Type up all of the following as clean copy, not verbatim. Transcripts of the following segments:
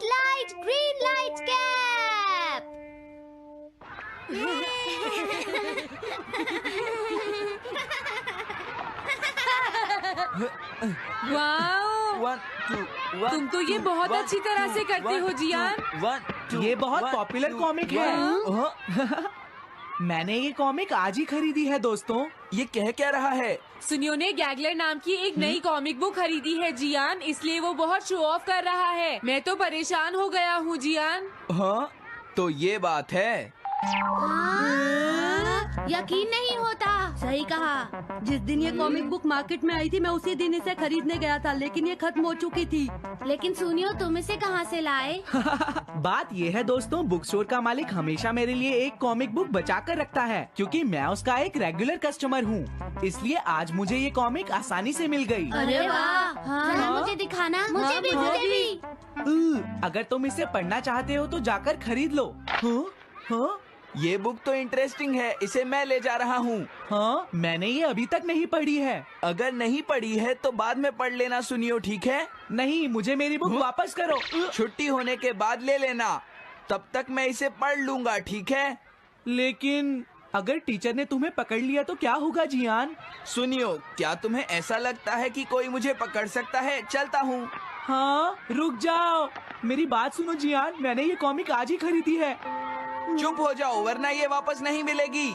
light, green light cap. Wow, 1 2 1 तुम तो ये बहुत अच्छी तरह से करते हो जियान। 1 2 ये बहुत पॉपुलर कॉमिक है। मैंने ये कॉमिक आज ही खरीदी है दोस्तों। ये कह क्या रहा है? सुनियो ने गैगलर नाम की एक नई कॉमिक बुक खरीदी है जियान, इसलिए वो बहुत शो ऑफ कर रहा है। मैं तो परेशान हो गया हूँ जियान। हाँ, तो ये बात है। यकीन नहीं होता। सही कहा। जिस दिन ये कॉमिक बुक मार्केट में आई थी मैं उसी दिन इसे खरीदने गया था, लेकिन ये खत्म हो चुकी थी। लेकिन सुनियो, तुम इसे कहाँ से लाए? बात ये है दोस्तों, बुक स्टोर का मालिक हमेशा मेरे लिए एक कॉमिक बुक बचा कर रखता है, क्योंकि मैं उसका एक रेगुलर कस्टमर हूँ। इसलिए आज मुझे ये कॉमिक आसानी से मिल गई। अरे वाह! जरा मुझे दिखाना। मुझे भी। अगर तुम इसे पढ़ना चाहते हो तो जाकर खरीद लो। हाँ? हाँ? ये बुक तो इंटरेस्टिंग है, इसे मैं ले जा रहा हूँ। हाँ, मैंने ये अभी तक नहीं पढ़ी है। अगर नहीं पढ़ी है तो बाद में पढ़ लेना सुनियो, ठीक है? नहीं, मुझे मेरी बुक वापस करो। छुट्टी होने के बाद ले लेना, तब तक मैं इसे पढ़ लूंगा, ठीक है? लेकिन अगर टीचर ने तुम्हें पकड़ लिया तो क्या होगा जियान? सुनियो, क्या तुम्हें ऐसा लगता है कि कोई मुझे पकड़ सकता है? चलता हूँ। हाँ, रुक जाओ, मेरी बात सुनो जियान, मैंने ये कॉमिक आज ही खरीदी है। चुप हो जाओ, वरना ये वापस नहीं मिलेगी।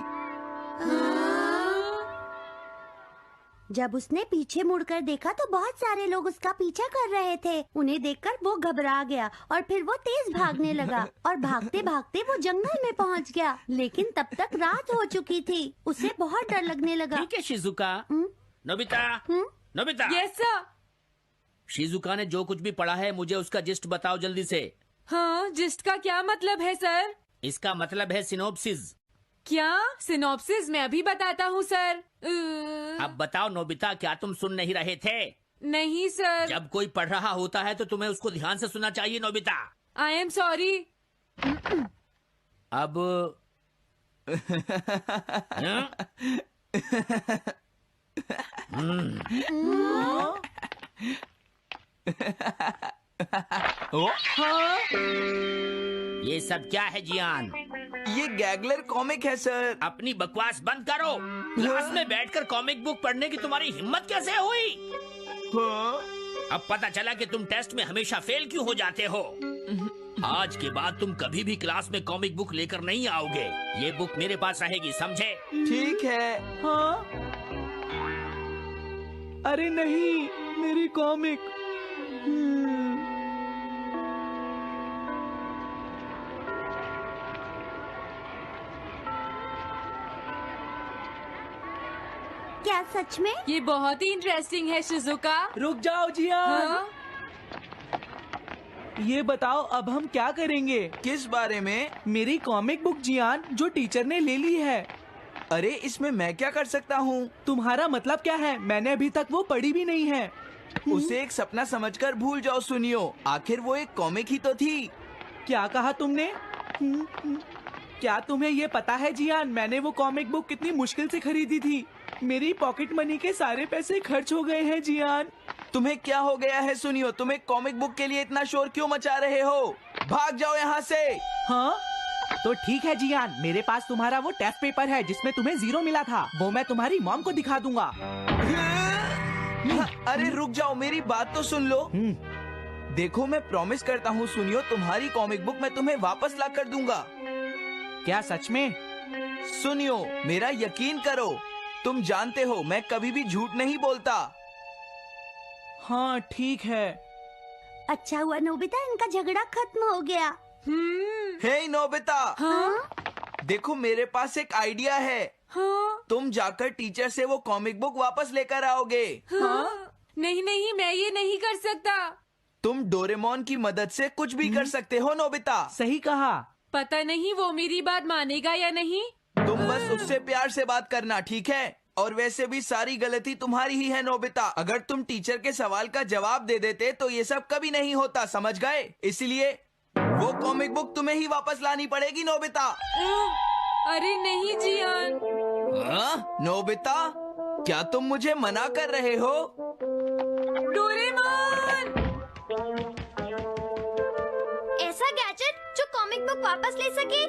जब उसने पीछे मुड़कर देखा तो बहुत सारे लोग उसका पीछा कर रहे थे। उन्हें देखकर वो घबरा गया और फिर वो तेज भागने लगा और भागते भागते वो जंगल में पहुंच गया। लेकिन तब तक रात हो चुकी थी। उसे बहुत डर लगने लगा। ठीक है Shizuka. Nobita, Nobita. Yes sir. Shizuka ने जो कुछ भी पढ़ा है मुझे उसका जिस्ट बताओ जल्दी से। हाँ, जिस्ट का क्या मतलब है सर? इसका मतलब है सिनोप्सिस। क्या? सिनॉप्सिस मैं अभी बताता हूँ सर। अब बताओ नोबिता, क्या तुम सुन नहीं रहे थे? नहीं सर। जब कोई पढ़ रहा होता है तो तुम्हें उसको ध्यान से सुनना चाहिए नोबिता। I am sorry. अब ये सब क्या है जियान? ये गैगलर कॉमिक है सर। अपनी बकवास बंद करो। क्लास में बैठकर कॉमिक बुक पढ़ने की तुम्हारी हिम्मत कैसे हुई? हाँ? अब पता चला कि तुम टेस्ट में हमेशा फेल क्यों हो जाते हो। आज के बाद तुम कभी भी क्लास में कॉमिक बुक लेकर नहीं आओगे। ये बुक मेरे पास रहेगी, समझे? ठीक है। हाँ? अरे नहीं, मेरी कॉमिक। क्या सच में? ये बहुत ही इंटरेस्टिंग है शिजुका। रुक जाओ जियान। हाँ? ये बताओ अब हम क्या करेंगे? किस बारे में? मेरी कॉमिक बुक जियान, जो टीचर ने ले ली है। अरे इसमें मैं क्या कर सकता हूँ? तुम्हारा मतलब क्या है? मैंने अभी तक वो पढ़ी भी नहीं है। उसे एक सपना समझकर भूल जाओ सुनियो, आखिर वो एक कॉमिक ही तो थी। क्या कहा तुमने? क्या तुम्हें ये पता है जियान, मैंने वो कॉमिक बुक कितनी मुश्किल से खरीदी थी। मेरी पॉकेट मनी के सारे पैसे खर्च हो गए हैं जियान। तुम्हें क्या हो गया है सुनियो? तुम एक कॉमिक बुक के लिए इतना शोर क्यों मचा रहे हो? भाग जाओ यहाँ से। हाँ? तो ठीक है जियान, मेरे पास तुम्हारा वो टेस्ट पेपर है जिसमें तुम्हें 0 मिला था। वो मैं तुम्हारी मॉम को दिखा दूंगा। अरे रुक जाओ, मेरी बात तो सुन लो। देखो, मैं प्रॉमिस करता हूँ सुनियो, तुम्हारी कॉमिक बुक मैं तुम्हें वापस ला कर दूंगा। क्या सच में? सुनियो, मेरा यकीन करो, तुम जानते हो मैं कभी भी झूठ नहीं बोलता। हाँ ठीक है। अच्छा हुआ नोबिता, इनका झगड़ा खत्म हो गया। हे नोबिता। हाँ? देखो, मेरे पास एक आइडिया है। हाँ? तुम जाकर टीचर से वो कॉमिक बुक वापस लेकर आओगे। हाँ? नहीं नहीं, मैं ये नहीं कर सकता। तुम डोरेमोन की मदद से कुछ भी कर सकते हो नोबिता। सही कहा। पता नहीं वो मेरी बात मानेगा या नहीं। तुम बस उससे प्यार से बात करना, ठीक है? और वैसे भी सारी गलती तुम्हारी ही है नोबिता। अगर तुम टीचर के सवाल का जवाब दे देते तो ये सब कभी नहीं होता, समझ गए? इसलिए वो कॉमिक बुक तुम्हें ही वापस लानी पड़ेगी नोबिता। अरे नहीं जियान। नोबिता, क्या तुम मुझे मना कर रहे हो? डोरेमोन! वापस ले सके?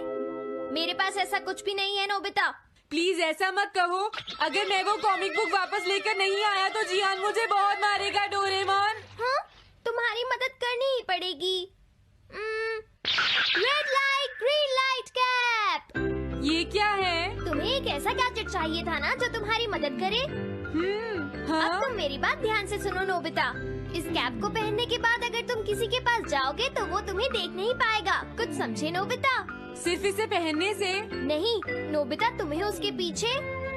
मेरे पास ऐसा कुछ भी नहीं है नोबिता। प्लीज ऐसा मत कहो। अगर मैं वो कॉमिक बुक वापस लेकर नहीं आया तो जियान मुझे बहुत मारेगा डोरेमोन। हाँ, तुम्हारी मदद करनी ही पड़ेगी। Red light green light cap. ये क्या है? तुम्हें एक ऐसा गैजेट चाहिए था ना जो तुम्हारी मदद करे। हाँ? अब तुम मेरी बात ध्यान से सुनो नोबिता। इस कैप को पहनने के बाद अगर तुम किसी के पास जाओगे तो वो तुम्हें देख नहीं पाएगा। कुछ समझे नोबिता? सिर्फ इसे पहनने से? नहीं नोबिता, तुम्हें उसके पीछे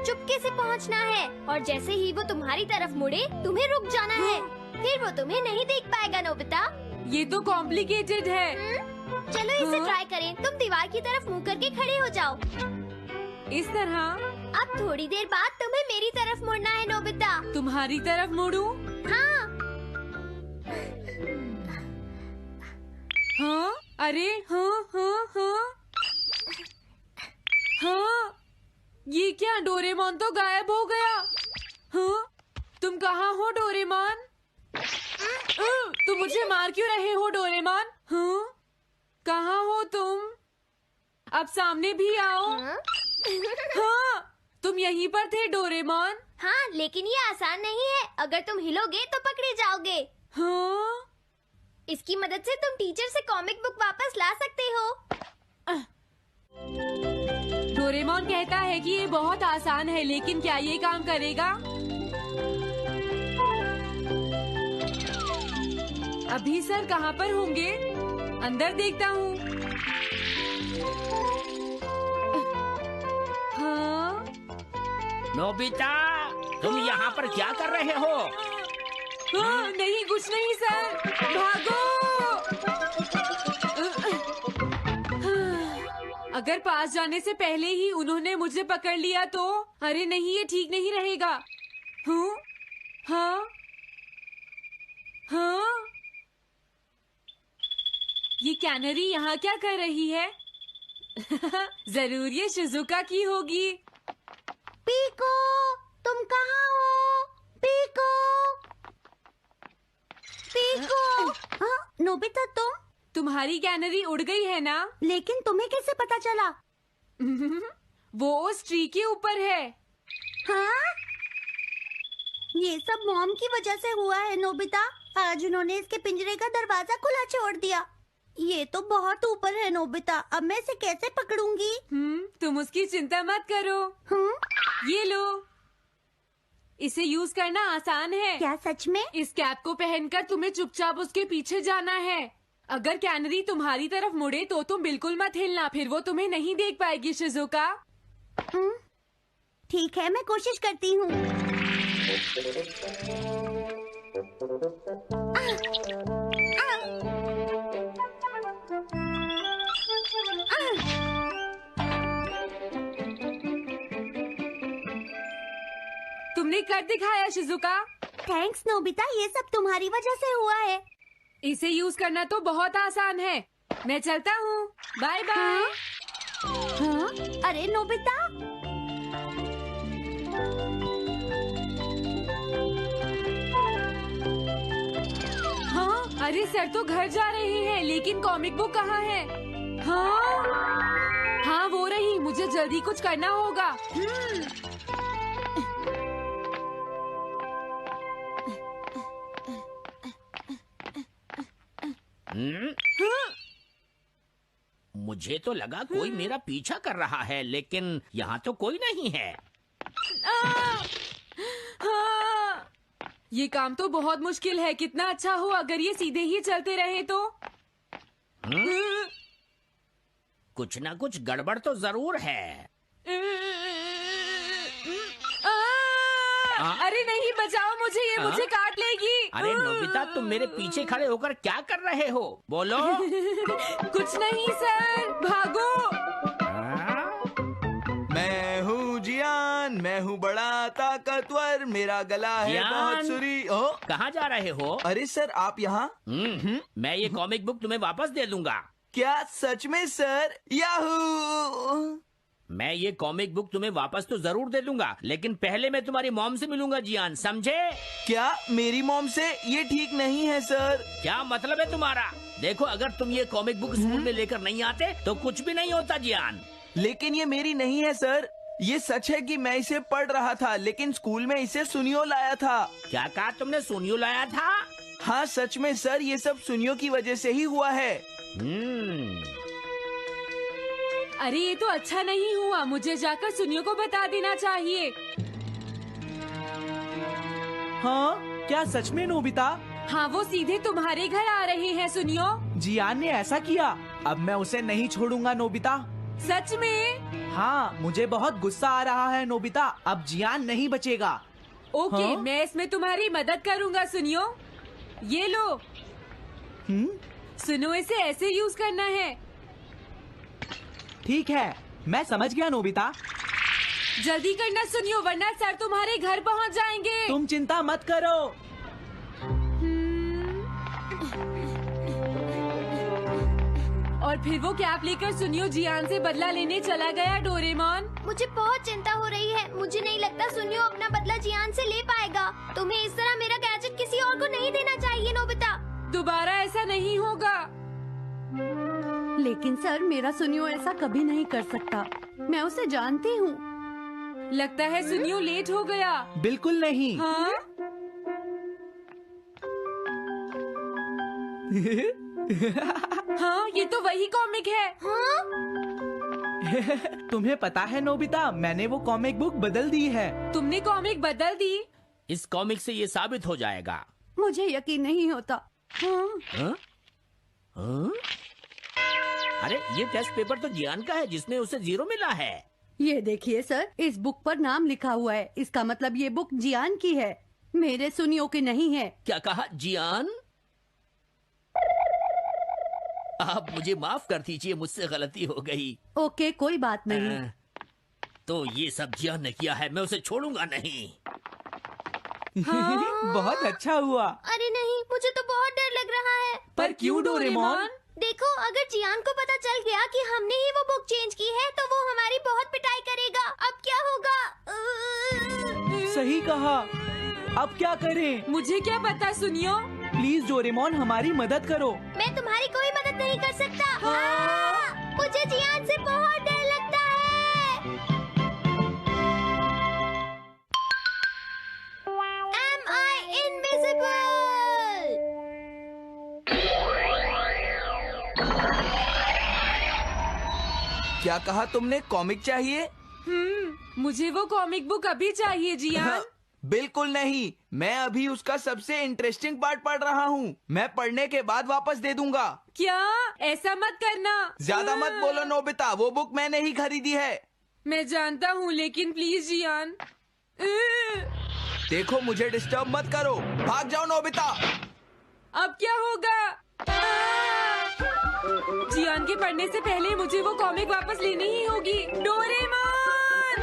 चुपके से पहुंचना है और जैसे ही वो तुम्हारी तरफ मुड़े तुम्हें रुक जाना है। फिर वो तुम्हें नहीं देख पाएगा नोबिता। ये तो कॉम्प्लिकेटेड है। चलो इसे ट्राई करें। तुम दीवार की तरफ मुंह करके खड़े हो जाओ। इस तरह? अब थोड़ी देर बाद तुम्हें मेरी तरफ मुड़ना है नोबिता। तुम्हारी तरफ मुड़ूं? हाँ। हाँ? अरे हाँ हाँ हाँ हाँ, ये क्या? डोरेमोन तो गायब हो गया। हाँ? तुम कहाँ हो डोरेमोन? तुम मुझे मार क्यों रहे हो डोरेमोन? हाँ? कहाँ हो तुम? अब सामने भी आओ। हाँ, तुम यहीं पर थे डोरेमोन। हाँ, लेकिन ये आसान नहीं है। अगर तुम हिलोगे तो पकड़े जाओगे। हाँ? इसकी मदद से तुम टीचर से कॉमिक बुक वापस ला सकते हो। डोरेमोन कहता है कि ये बहुत आसान है, लेकिन क्या ये काम करेगा? अभी सर कहाँ पर होंगे? अंदर देखता हूँ। हाँ? नोबिता, तुम यहाँ पर क्या कर रहे हो? हाँ, नहीं कुछ नहीं सर। भागो! अगर पास जाने से पहले ही उन्होंने मुझे पकड़ लिया तो? अरे नहीं, ये ठीक नहीं रहेगा। हाँ? हाँ? हाँ? ये कैनरी यहाँ क्या कर रही है? जरूर ये शिजुका की होगी। पीको, तुम कहाँ हो? Piko, Piko. हाँ, नोबिता तुम्हारी कैनरी उड़ गई है ना? लेकिन तुम्हें कैसे पता चला? वो उस ट्री के ऊपर है। हाँ? ये सब मॉम की वजह से हुआ है नोबिता। आज उन्होंने इसके पिंजरे का दरवाजा खुला छोड़ दिया। ये तो बहुत ऊपर है नोबिता। अब मैं इसे कैसे पकड़ूंगी? तुम उसकी चिंता मत करो। ये लो, इसे यूज करना आसान है। क्या सच में? इस कैप को पहनकर तुम्हें चुपचाप उसके पीछे जाना है। अगर कैनरी तुम्हारी तरफ मुड़े तो तुम बिल्कुल मत हिलना, फिर वो तुम्हें नहीं देख पाएगी शिजुका। ठीक है, मैं कोशिश करती हूँ। तुमने कर दिखाया शिजुका। थैंक्स नोबिता, ये सब तुम्हारी वजह से हुआ है। इसे यूज करना तो बहुत आसान है। मैं चलता हूँ। Bye bye. हाँ? अरे नोबिता, हाँ? अरे सर तो घर जा रहे हैं, लेकिन कॉमिक बुक कहाँ है? हाँ? हाँ वो रही। मुझे जल्दी कुछ करना होगा। मुझे तो लगा कोई मेरा पीछा कर रहा है, लेकिन यहाँ तो कोई नहीं है। हाँ! ये काम तो बहुत मुश्किल है। कितना अच्छा हो अगर ये सीधे ही चलते रहे तो। कुछ ना कुछ गड़बड़ तो जरूर है। अरे नहीं, बचाओ मुझे, ये मुझे काट लेगी। अरे नोबिता, तुम मेरे पीछे खड़े होकर क्या कर रहे हो? बोलो। कुछ नहीं सर, भागो। मैं हूँ जियान, मैं हूँ बड़ा ताकतवर, मेरा गला है जियान? बहुत सुरी। कहाँ जा रहे हो? अरे सर, आप यहाँ? मैं ये कॉमिक बुक तुम्हें वापस दे दूंगा। क्या सच में सर? याहू! मैं ये कॉमिक बुक तुम्हें वापस तो जरूर दे दूंगा, लेकिन पहले मैं तुम्हारी मॉम से मिलूंगा जियान, समझे? क्या मेरी मॉम से? ये ठीक नहीं है सर। क्या मतलब है तुम्हारा? देखो, अगर तुम ये कॉमिक बुक स्कूल में लेकर नहीं आते तो कुछ भी नहीं होता जियान। लेकिन ये मेरी नहीं है सर। ये सच है कि मैं इसे पढ़ रहा था, लेकिन स्कूल में इसे सुनियो लाया था। क्या कहा तुमने? सोनियो लाया था? हाँ सच में सर, ये सब सुनियो की वजह से ही हुआ है। अरे ये तो अच्छा नहीं हुआ, मुझे जाकर सुनियो को बता देना चाहिए। हाँ, क्या सच में नोबिता? हाँ, वो सीधे तुम्हारे घर आ रहे हैं सुनियो। जियान ने ऐसा किया। अब मैं उसे नहीं छोड़ूंगा नोबिता। सच में? हाँ, मुझे बहुत गुस्सा आ रहा है नोबिता। अब जियान नहीं बचेगा। ओके, हाँ? मैं इसमें तुम्हारी मदद करूँगा सुनियो। ये लो। सुनो, इसे ऐसे यूज करना है। ठीक है, मैं समझ गया नोबिता। जल्दी करना सुनियो, वरना सर तुम्हारे घर पहुंच जाएंगे। तुम चिंता मत करो। और फिर वो कैप लेकर सुनियो जियान से बदला लेने चला गया। डोरेमोन, मुझे बहुत चिंता हो रही है। मुझे नहीं लगता सुनियो अपना बदला जियान से ले पाएगा। तुम्हें इस तरह मेरा गैजेट किसी और को नहीं देना चाहिए नोबिता। दोबारा ऐसा नहीं होगा। लेकिन सर, मेरा सुनियो ऐसा कभी नहीं कर सकता। मैं उसे जानती हूँ। लगता है सुनियो लेट हो गया। बिल्कुल नहीं। हाँ? हाँ, ये तो वही कॉमिक है। हाँ? तुम्हें पता है नोबिता, मैंने वो कॉमिक बुक बदल दी है। तुमने कॉमिक बदल दी? इस कॉमिक से ये साबित हो जाएगा। मुझे यकीन नहीं होता। हाँ? हाँ? हाँ? अरे, ये टेस्ट पेपर तो जियान का है, जिसमें उसे 0 मिला है। ये देखिए सर, इस बुक पर नाम लिखा हुआ है। इसका मतलब ये बुक जियान की है, मेरे सुनियो की नहीं है। क्या कहा? जियान? आप मुझे माफ कर दीजिए, मुझसे गलती हो गई। ओके, कोई बात नहीं। तो ये सब जियान ने किया है, मैं उसे छोड़ूंगा नहीं। बहुत अच्छा हुआ। अरे नहीं, मुझे तो बहुत डर लग रहा है। पर क्यों डोरेमोन? देखो, अगर जियान को पता चल गया कि हमने ही वो बुक चेंज की है तो वो हमारी बहुत पिटाई करेगा। अब क्या होगा? सही कहा। अब क्या करें? मुझे क्या पता सुनियो। प्लीज डोरेमोन, हमारी मदद करो। मैं तुम्हारी कोई मदद नहीं कर सकता। हाँ, मुझे जियान से बहुत डर लगता है। Am I invisible? क्या कहा तुमने? कॉमिक चाहिए? मुझे वो कॉमिक बुक अभी चाहिए जियान। बिल्कुल नहीं, मैं अभी उसका सबसे इंटरेस्टिंग पार्ट पढ़ रहा हूँ। मैं पढ़ने के बाद वापस दे दूंगा। क्या? ऐसा मत करना। ज्यादा मत बोलो नोबिता, वो बुक मैंने ही खरीदी है। मैं जानता हूँ, लेकिन प्लीज जियान। देखो, मुझे डिस्टर्ब मत करो। भाग जाओ नोबिता। अब क्या होगा? जियान के पढ़ने से पहले मुझे वो कॉमिक वापस लेनी ही होगी। डोरेमोन!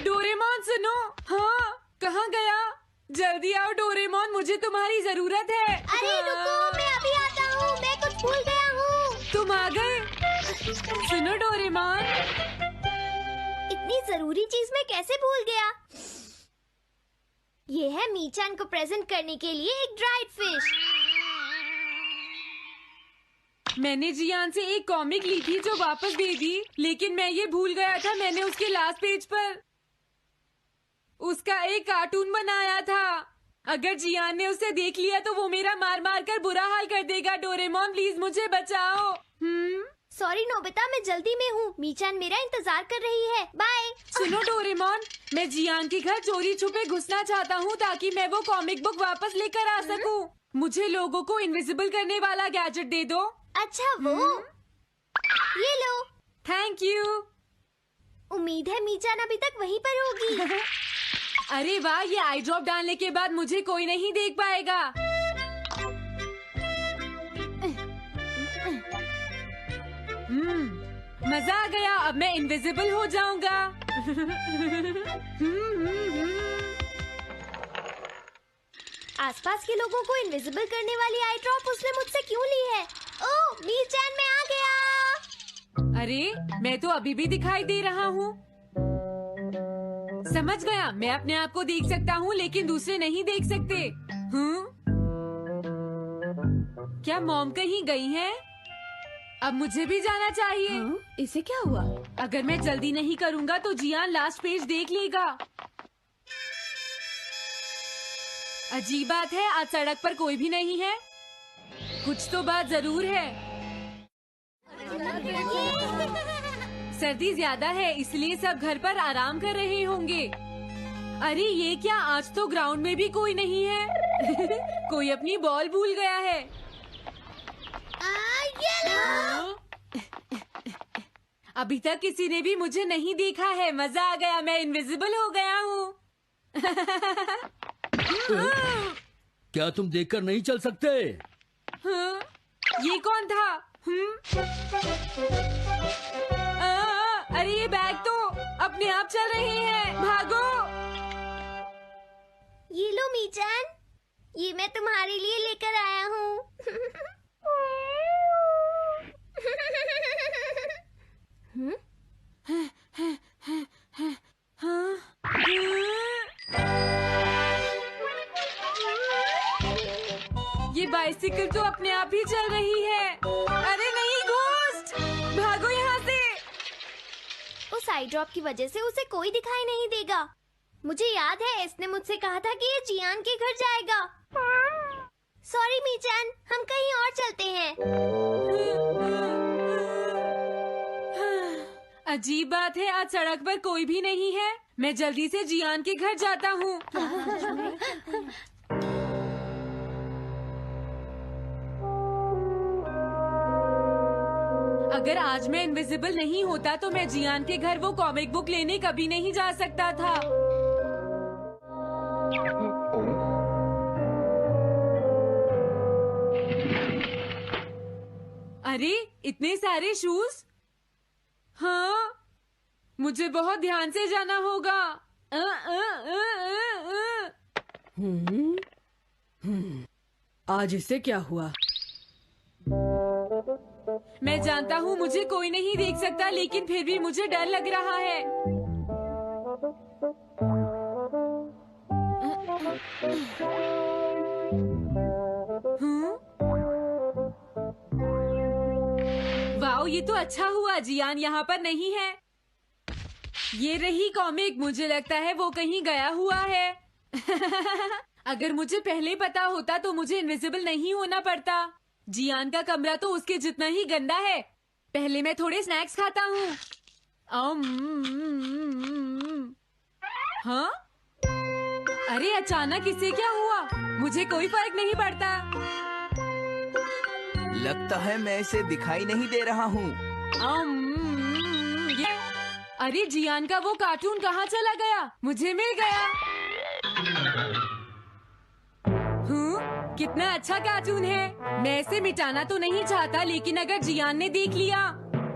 डोरेमोन सुनो। हाँ, कहाँ गया? जल्दी आओ डोरेमोन, मुझे तुम्हारी जरूरत है। अरे रुको, मैं अभी आता हूँ। मैं कुछ भूल गया हूँ। तुम आ गए? सुनो डोरेमोन। इतनी जरूरी चीज मैं कैसे भूल गया? ये है मीचान को प्रेजेंट करने के लिए एक ड्राइड फिश। मैंने जियान से एक कॉमिक ली थी जो वापस दे दी, लेकिन मैं ये भूल गया था मैंने उसके लास्ट पेज पर उसका एक कार्टून बनाया था। अगर जियान ने उसे देख लिया तो वो मेरा मार मार कर बुरा हाल कर देगा। डोरेमोन प्लीज मुझे बचाओ। सॉरी नोबिता, मैं जल्दी में हूँ। मीचान मेरा इंतजार कर रही है। बाय। सुनो डोरेमोन, मैं जियान के घर चोरी छुपे घुसना चाहता हूँ ताकि मैं वो कॉमिक बुक वापस लेकर आ सकूँ। मुझे लोगों को इनविजिबल करने वाला गैजेट दे दो। अच्छा वो ये लो। Thank you. उम्मीद है मीचान अभी तक वहीं पर होगी। अरे वाह, ये आई ड्रॉप डालने के बाद मुझे कोई नहीं देख पाएगा। मजा आ गया, अब मैं इनविजिबल हो जाऊंगा। आसपास के लोगों को इनविजिबल करने वाली आई ड्रॉप उसने मुझसे क्यों ली है? ओह, मीचान मैं आ गया। अरे मैं तो अभी भी दिखाई दे रहा हूँ। समझ गया, मैं अपने आप को देख सकता हूँ लेकिन दूसरे नहीं देख सकते। क्या मॉम कहीं गई हैं? अब मुझे भी जाना चाहिए। इसे क्या हुआ? अगर मैं जल्दी नहीं करूँगा तो जियान लास्ट पेज देख लेगा। अजीब बात है, आज सड़क पर कोई भी नहीं है। कुछ तो बात जरूर है। सर्दी ज्यादा है इसलिए सब घर पर आराम कर रहे होंगे। अरे ये क्या, आज तो ग्राउंड में भी कोई नहीं है। कोई अपनी बॉल भूल गया है। अभी तक किसी ने भी मुझे नहीं देखा है। मजा आ गया, मैं इनविजिबल हो गया हूँ। क्या तुम देखकर नहीं चल सकते? ये कौन था? अरे ये बैग तो अपने आप चल रहे हैं। भागो। ये लो मीचान, ये मैं तुम्हारे लिए लेकर आया हूँ। ये बाइसिकल तो अपने आप ही चल रही है। अरे नहीं, घोस्ट! भागो यहाँ से। उस आई ड्रॉप की वजह से उसे कोई दिखाई नहीं देगा। मुझे याद है इसने मुझसे कहा था कि ये जियान के घर जाएगा। सॉरी मीचान, हम कहीं और चलते हैं। अजीब बात है, आज सड़क पर कोई भी नहीं है। मैं जल्दी से जियान के घर जाता हूँ। अगर आज मैं इनविजिबल नहीं होता तो मैं जियान के घर वो कॉमिक बुक लेने कभी नहीं जा सकता था। अरे इतने सारे शूज। हाँ, मुझे बहुत ध्यान से जाना होगा। आज इसे क्या हुआ? मैं जानता हूँ मुझे कोई नहीं देख सकता, लेकिन फिर भी मुझे डर लग रहा है। वाओ, ये तो अच्छा हुआ जियान यहाँ पर नहीं है। ये रही कॉमिक, मुझे लगता है वो कहीं गया हुआ है। अगर मुझे पहले पता होता तो मुझे इनविजिबल नहीं होना पड़ता। जियान का कमरा तो उसके जितना ही गंदा है। पहले मैं थोड़े स्नैक्स खाता हूँ। हाँ? अरे अचानक इसे क्या हुआ? मुझे कोई फर्क नहीं पड़ता। लगता है मैं इसे दिखाई नहीं दे रहा हूँ। अरे जियान का वो कार्टून कहाँ चला गया? मुझे मिल गया। कितना अच्छा कार्टून है। मैं इसे मिटाना तो नहीं चाहता, लेकिन अगर जियान ने देख लिया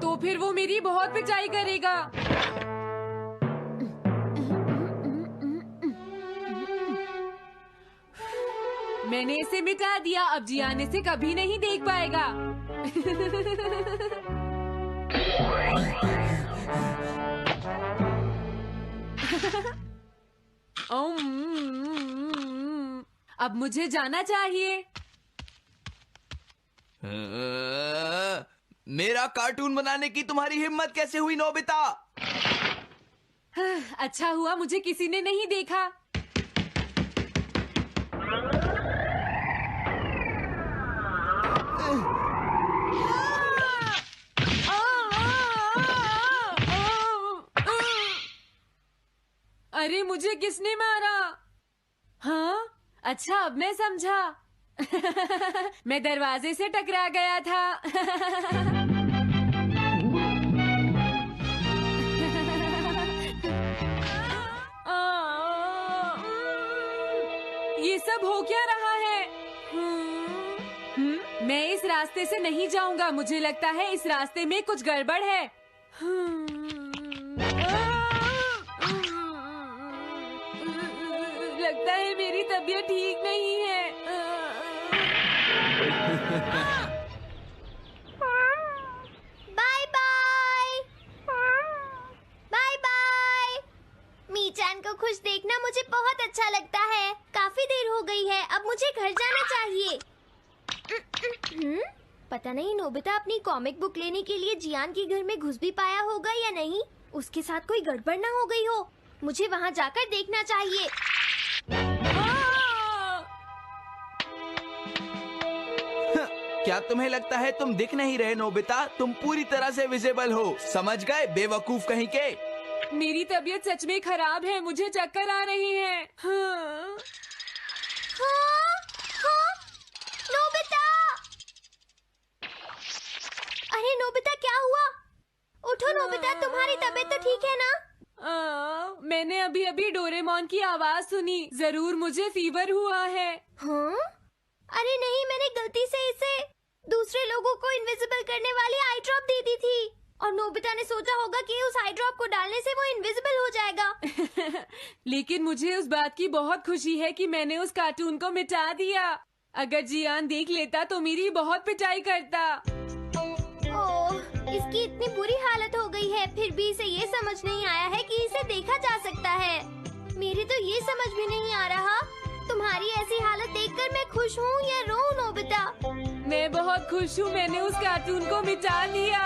तो फिर वो मेरी बहुत पिटाई करेगा। मैंने इसे मिटा दिया, अब जियान इसे कभी नहीं देख पाएगा। अब मुझे जाना चाहिए। मेरा कार्टून बनाने की तुम्हारी हिम्मत कैसे हुई नोबिता? अच्छा हुआ मुझे किसी ने नहीं देखा। अरे मुझे किसने मारा? हाँ, अच्छा अब मैं समझा। मैं दरवाजे से टकरा गया था। ये सब हो क्या रहा है? मैं इस रास्ते से नहीं जाऊंगा। मुझे लगता है इस रास्ते में कुछ गड़बड़ है। लगता है मेरी तबीयत ठीक नहीं है। Bye bye. घर जाना चाहिए। पता नहीं नोबिता अपनी कॉमिक बुक लेने के लिए जियान के घर में घुस भी पाया होगा या नहीं। उसके साथ कोई गड़बड़ ना हो गई हो। मुझे वहाँ जाकर देखना चाहिए। क्या तुम्हें लगता है तुम दिख नहीं रहे नोबिता? तुम पूरी तरह से विजिबल हो, समझ गए बेवकूफ कहीं के। मेरी तबीयत सच में खराब है, मुझे चक्कर आ रही है। हाँ। हाँ, नोबिता! अरे नोबिता क्या हुआ? उठो नोबिता, तुम्हारी तबीयत तो ठीक है ना? मैंने अभी अभी डोरेमोन की आवाज सुनी, जरूर मुझे फीवर हुआ है। हाँ? अरे नहीं, मैंने गलती से इसे दूसरे लोगों को इनविजिबल करने वाली आई ड्रॉप दे दी थी और नोबिता ने सोचा होगा कि उस आई ड्रॉप को डालने से वो इनविजिबल हो जाएगा। लेकिन मुझे उस बात की बहुत खुशी है कि मैंने उस कार्टून को मिटा दिया। अगर जियान देख लेता तो मेरी बहुत पिटाई करता। ओह, इसकी इतनी बुरी हालत हो गई है, फिर भी इसे ये समझ नहीं आया है कि इसे देखा जा सकता है। मेरी तो ये समझ भी नहीं आ रहा, तुम्हारी ऐसी हालत देखकर मैं खुश हूँ या रोऊं नोबिता? मैं बहुत खुश हूँ, मैंने उस कार्टून को मिटा दिया।